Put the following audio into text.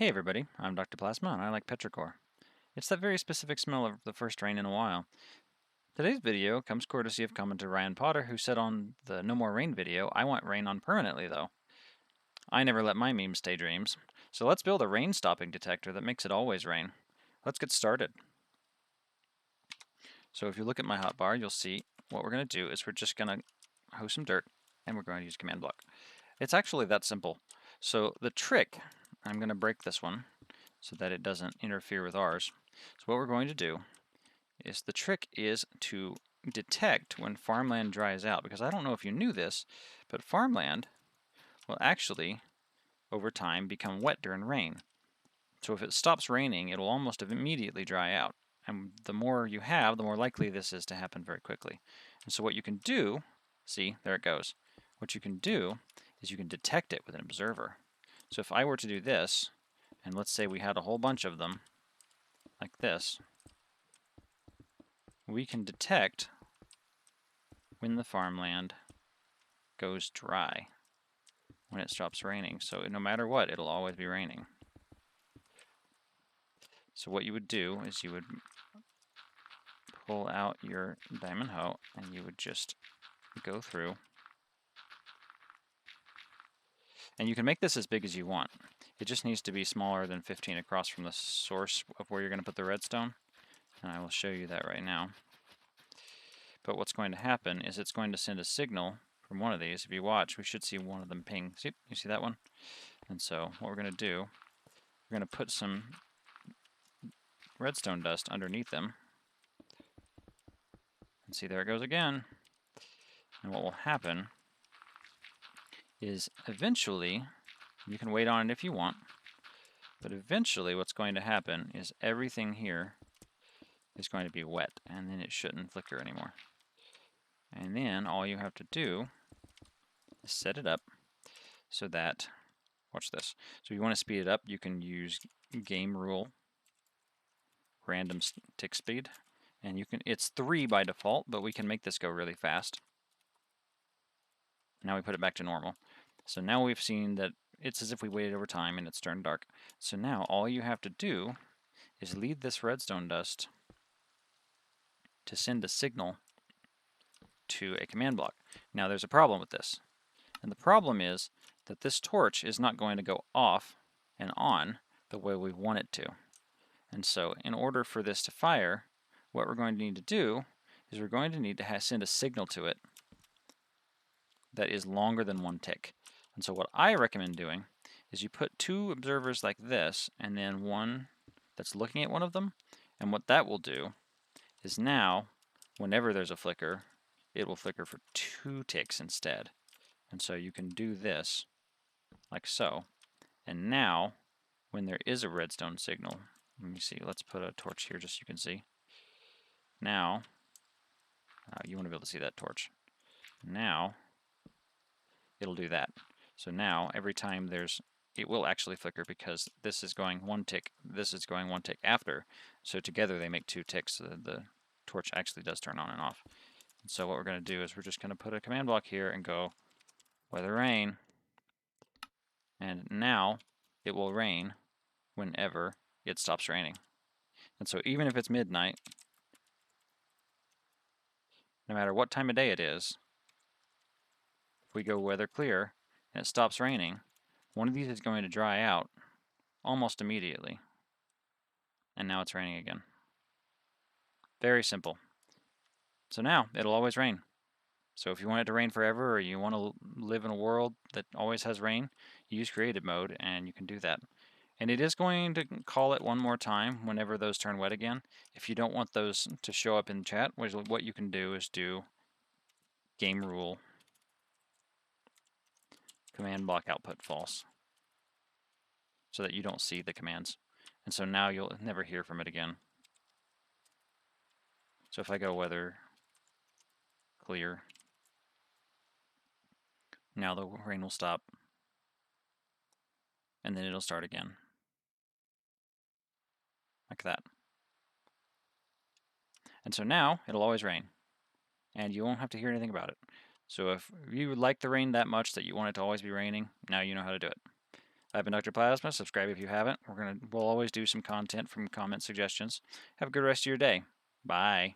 Hey everybody, I'm Dr. Plasma and I like petrichor. It's that very specific smell of the first rain in a while. Today's video comes courtesy of commenter Ryan Potter, who said on the No More Rain video, "I want rain on permanently though." I never let my memes stay dreams. So let's build a rain stopping detector that makes it always rain. Let's get started. So if you look at my hotbar, you'll see what we're going to do is we're just going to host some dirt and we're going to use command block. It's actually that simple. So the trick, I'm going to break this one so that it doesn't interfere with ours. So what we're going to do is the trick is to detect when farmland dries out, because I don't know if you knew this, but farmland will actually over time become wet during rain. So if it stops raining, it'll almost immediately dry out. And the more you have, the more likely this is to happen very quickly. And so what you can do, see, there it goes. What you can do is you can detect it with an observer. So if I were to do this, and let's say we had a whole bunch of them, like this, we can detect when the farmland goes dry, when it stops raining. So no matter what, it'll always be raining. So what you would do is you would pull out your diamond hoe and you would just go through. And you can make this as big as you want. It just needs to be smaller than 15 across from the source of where you're going to put the redstone. And I will show you that right now. But what's going to happen is it's going to send a signal from one of these. If you watch, we should see one of them ping. See, you see that one? And so what we're going to do, we're going to put some redstone dust underneath them. And see, there it goes again. And what will happen is eventually, you can wait on it if you want, but eventually what's going to happen is everything here is going to be wet, and then it shouldn't flicker anymore. And then all you have to do is set it up so that, watch this. So if you want to speed it up, you can use gamerule randomTickSpeed, and you can, it's 3 by default, but we can make this go really fast. Now we put it back to normal. So now we've seen that it's as if we waited over time and it's turned dark. So now all you have to do is lead this redstone dust to send a signal to a command block. Now there's a problem with this. And the problem is that this torch is not going to go off and on the way we want it to. And so in order for this to fire, what we're going to need to do is we're going to need to send a signal to it that is longer than 1 tick. And so what I recommend doing is you put 2 observers like this and then one that's looking at one of them. And what that will do is now, whenever there's a flicker, it will flicker for 2 ticks instead. And so you can do this like so. And now, when there is a redstone signal, let me see, let's put a torch here just so you can see. Now, you want to be able to see that torch. Now, it'll do that. So now, every time it will actually flicker because this is going 1 tick, this is going 1 tick after. So together they make 2 ticks, so the torch actually does turn on and off. And so what we're going to do is we're just going to put a command block here and go weather rain. And now it will rain whenever it stops raining. And so even if it's midnight, no matter what time of day it is, if we go weather clear and it stops raining, one of these is going to dry out almost immediately. And now it's raining again. Very simple. So now it'll always rain. So if you want it to rain forever, or you want to live in a world that always has rain, use creative mode and you can do that. And it is going to call it one more time whenever those turn wet again. If you don't want those to show up in chat, what you can do is do gamerule commandBlockOutput false, so that you don't see the commands. And so now you'll never hear from it again. So if I go weather clear, now the rain will stop, and then it'll start again. Like that. And so now it'll always rain, and you won't have to hear anything about it. So if you like the rain that much that you want it to always be raining, now you know how to do it. I've been Dr. Plasma. Subscribe if you haven't. We'll always do some content from comment suggestions. Have a good rest of your day. Bye.